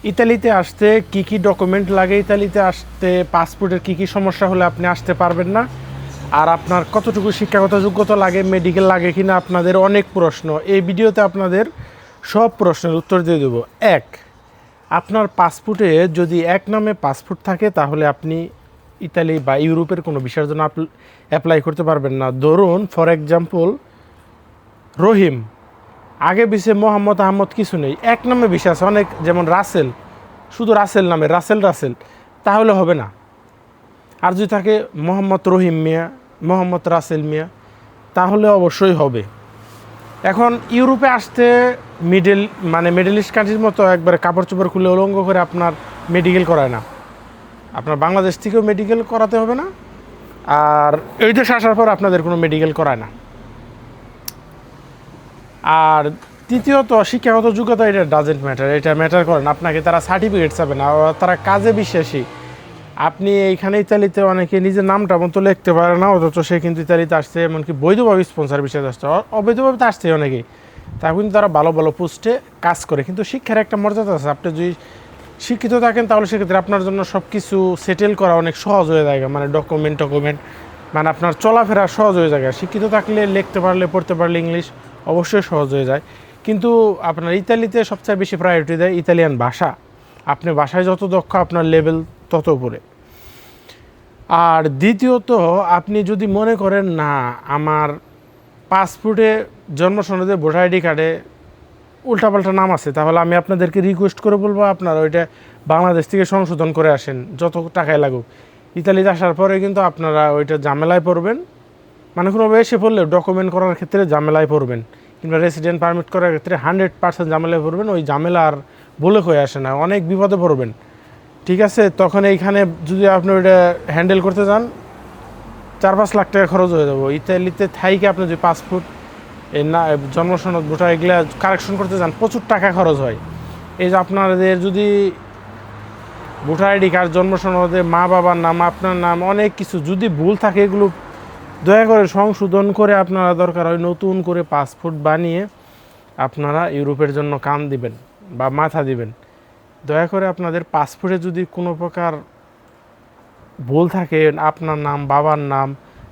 ইতালিতে আসতে কি কি ডকুমেন্ট লাগে, ইতালিতে আসতে পাসপোর্টের কি কি সমস্যা হলে আপনি আসতে পারবেন না, আর আপনার কতটুকু শিক্ষাগত যোগ্যতা লাগে, মেডিকেল লাগে কিনা, আপনাদের অনেক প্রশ্ন। এই ভিডিওতে আপনাদের সব প্রশ্নের উত্তর দিয়ে দেবো। এক, আপনার পাসপোর্টে যদি এক নামে পাসপোর্ট থাকে তাহলে আপনি ইতালি বা ইউরোপের কোনো ভিসার জন্য অ্যাপ্লাই করতে পারবেন না। ধরুন ফর এক্সাম্পল রহিম, আগে পিছে মোহাম্মদ আহমদ কিছু নেই, এক নামে ভিসা আছে অনেক, যেমন রাসেল, শুধু রাসেল নামে রাসেল রাসেল, তাহলে হবে না। আর যদি থাকে মোহাম্মদ রহিম মিয়া, মোহাম্মদ রাসেল মিয়া, তাহলে অবশ্যই হবে। এখন ইউরোপে আসতে মিডল ইস্ট কান্ট্রির মতো একবারে কাপড় চোপড় খুলে উলঙ্গ করে আপনার মেডিকেল করায় না। আপনার বাংলাদেশ থেকেও মেডিকেল করাতে হবে না, আর এই দেশে আসার পর আপনাদের কোনো মেডিকেল করায় না। আর তৃতীয়ত শিক্ষাগত যোগ্যতা, এটা ডাজেন্ট ম্যাটার, এটা ম্যাটার করে না। আপনাকে তারা সার্টিফিকেট চাবে না, তারা কাজে বিশ্বাসী। আপনি এইখানে ইতালিতে অনেকে নিজের নামটা মতো লিখতে পারে না, অথচ সে কিন্তু ইতালিতে আসছে, এমনকি বৈধভাবে স্পন্সার বিষয়ে আসছে, অবৈধভাবে তো আসছে অনেকেই। তা কিন্তু তারা ভালো ভালো পোস্টে কাজ করে। কিন্তু শিক্ষার একটা মর্যাদা আছে, আপনি যদি শিক্ষিত থাকেন তাহলে সেক্ষেত্রে আপনার জন্য সব কিছু সেটেল করা অনেক সহজ হয়ে যায়, মানে ডকুমেন্ট মানে আপনার চলাফেরা সহজ হয়ে যায়। শিক্ষিত থাকলে লিখতে পারলে পড়তে পারলে ইংলিশ অবশ্যই সহজ হয়ে যায়। কিন্তু আপনার ইতালিতে সবচেয়ে বেশি প্রায়োরিটি দেয় ইতালিয়ান ভাষা। আপনি ভাষায় যত দক্ষ আপনার লেভেল তত উপরে। আর দ্বিতীয়ত, আপনি যদি মনে করেন না আমার পাসপোর্টে, জন্ম সনদে, ভোটার আইডি কার্ডে উল্টাপাল্টা নাম আছে, তাহলে আমি আপনাদেরকে রিকোয়েস্ট করে বলবো আপনারা ওইটা বাংলাদেশ থেকে সংশোধন করে আসেন, যত টাকায় লাগুক। ইতালিতে আসার পরে কিন্তু আপনারা ওইটা ঝামেলায় পড়বেন, মানে কোনো এসে পড়লে ডকুমেন্ট করার ক্ষেত্রে ঝামেলায় পড়বেন, কিংবা রেসিডেন্ট পারমিট করার ক্ষেত্রে 100% ঝামেলায় পড়বেন। ওই ঝামেলা আর বলে হয়ে আসে না, অনেক বিপদে পড়বেন। ঠিক আছে, তখন এইখানে যদি আপনি ওইটা হ্যান্ডেল করতে যান 4-5 লাখ টাকা খরচ হয়ে যাবো। ইতালিতে থাইকে আপনি যদি পাসপোর্ট, এই না জন্ম সনদ, ভোটার এগুলো কারেকশন করতে যান প্রচুর টাকা খরচ হয়। এই যে আপনাদের যদি ভোটার আইডি কার্ড, জন্ম সনদে মা বাবার নাম, আপনার নাম, অনেক কিছু যদি ভুল থাকে, এগুলো দয়া করে সংশোধন করে আপনারা দরকার হয় নতুন করে পাসপোর্ট বানিয়ে আপনারা ইউরোপের জন্য কান দিবেন বা মাথা দিবেন। দয়া করে আপনাদের পাসপোর্টে যদি কোনো প্রকার ভুল থাকে, আপনার নাম, বাবার নাম,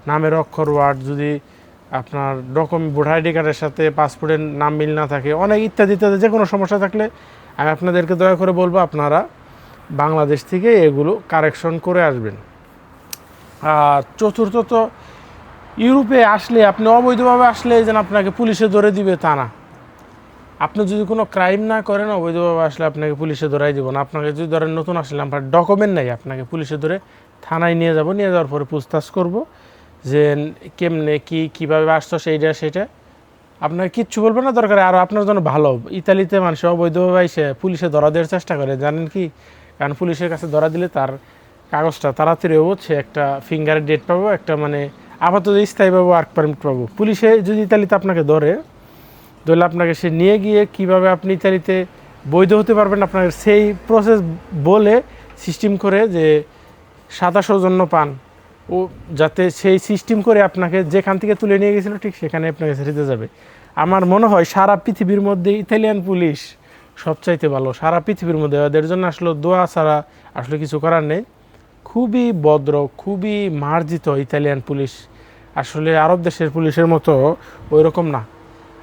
নামের অক্ষর, ওয়ার্ড, যদি আপনার ভোটার আইডি কার্ডের সাথে পাসপোর্টের নাম মিল না থাকে, অনেক ইত্যাদি ইত্যাদি যে কোনো সমস্যা থাকলে আমি আপনাদেরকে দয়া করে বলবো আপনারা বাংলাদেশ থেকে এগুলো কারেকশন করে আসবেন। আর চতুর্থত, ইউরোপে আসলে আপনি অবৈধভাবে আসলে যেন আপনাকে পুলিশে ধরে দিবে তা না। আপনি যদি কোনো ক্রাইম না করেন, অবৈধভাবে আসলে আপনাকে পুলিশে ধরাই দিব না। আপনাকে যদি ধরেন নতুন আসলে আপনার ডকুমেন্ট নাই, আপনাকে পুলিশে ধরে থানায় নিয়ে যাব, নিয়ে যাওয়ার পরে পুছতাছ করব যে কেমনে কীভাবে আসছো, সেটা আপনাকে কিচ্ছু বলবে না। দরকার আর আপনার জন্য ভালো। ইতালিতে মানুষ অবৈধভাবে এসে পুলিশে ধরা দেওয়ার চেষ্টা করে, জানেন কি? কারণ পুলিশের কাছে ধরা দিলে তার কাগজটা তাড়াতাড়ি হচ্ছে, একটা ফিঙ্গারের ডেট পাবো, একটা মানে আপাতত স্থায়ীভাবে ওয়ার্ক পারমিট পাবো। পুলিশে যদি ইতালিতে আপনাকে ধরলে আপনাকে সে নিয়ে গিয়ে কিভাবে আপনি ইতালিতে বৈধ হতে পারবেন, আপনাকে সেই প্রসেস বলে সিস্টেম করে যে 7 সৌজন্য পান, ও যাতে সেই সিস্টেম করে আপনাকে যেখান থেকে তুলে নিয়ে গেছিলো ঠিক সেখানে আপনাকে ছেড়ে যাবে। আমার মনে হয় সারা পৃথিবীর মধ্যে ইতালিয়ান পুলিশ সবচাইতে ভালো, সারা পৃথিবীর মধ্যে। ওদের জন্য আসলে দোয়া ছাড়া আসলে কিছু করার নেই। খুবই ভদ্র, খুবই মার্জিত ইতালিয়ান পুলিশ। আসলে আরব দেশের পুলিশের মতো ওই রকম না।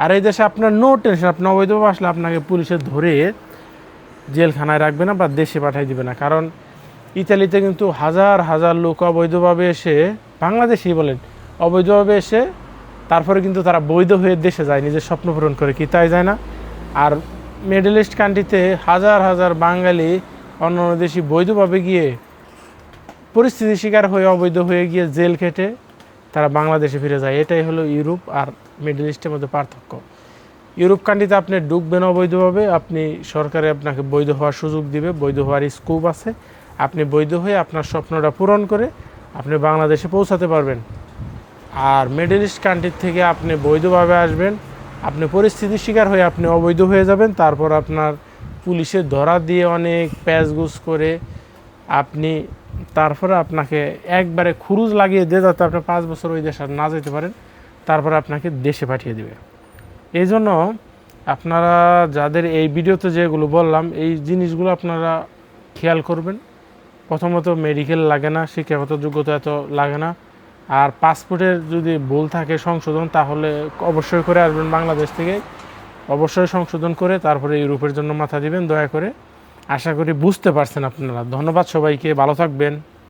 আর এই দেশে আপনার নো টেনশন, আপনি অবৈধভাবে আসলে আপনাকে পুলিশে ধরে জেলখানায় রাখবে না বা দেশে পাঠিয়ে দিবে না। কারণ ইতালিতে কিন্তু হাজার হাজার লোক অবৈধভাবে এসে, বাংলাদেশেই বলেন, অবৈধভাবে এসে তারপরে কিন্তু তারা বৈধ হয়ে দেশে যায়, নিজের স্বপ্ন পূরণ করে, কি তাই যায় না? আর মিডল ইস্ট কান্ট্রিতে হাজার হাজার বাঙালি অন্য দেশে বৈধভাবে গিয়ে পরিস্থিতির শিকার হয়ে, অবৈধ হয়ে গিয়ে জেল খেটে তারা বাংলাদেশে ফিরে যায়। এটাই হলো ইউরোপ আর মিডল ইস্টের মধ্যে পার্থক্য। ইউরোপ কান্ট্রিতে আপনি ঢুকবেন অবৈধভাবে, আপনি সরকারে আপনাকে বৈধ হওয়ার সুযোগ দিবে, বৈধ হওয়ার স্কোপ আছে। আপনি বৈধ হয়ে আপনার স্বপ্নটা পূরণ করে আপনি বাংলাদেশে পৌঁছাতে পারবেন। আর মিডল ইস্ট কান্ট্রির থেকে আপনি বৈধভাবে আসবেন, আপনি পরিস্থিতির শিকার হয়ে আপনি অবৈধ হয়ে যাবেন, তারপর আপনার পুলিশে ধরা দিয়ে অনেক প্যাচগুছ করে আপনি, তারপরে আপনাকে একবারে খুরুজ লাগিয়ে দিয়ে যাতে আপনি 5 বছর ওই দেশে না যেতে পারেন, তারপরে আপনাকে দেশে পাঠিয়ে দেবে। এই জন্য আপনারা যাদের এই ভিডিওতে যেগুলো বললাম এই জিনিসগুলো আপনারা খেয়াল করবেন। প্রথমত মেডিকেল লাগে না, শিক্ষাগত যোগ্যতা এত লাগে না। আর পাসপোর্টের যদি ভুল থাকে সংশোধন, তাহলে অবশ্যই করে আসবেন বাংলাদেশ থেকে, অবশ্যই সংশোধন করে তারপরে ইউরোপের জন্য মাথা দিবেন দয়া করে। আশা করি বুঝতে পারছেন আপনারা। ধন্যবাদ সবাইকে, ভালো থাকবেন।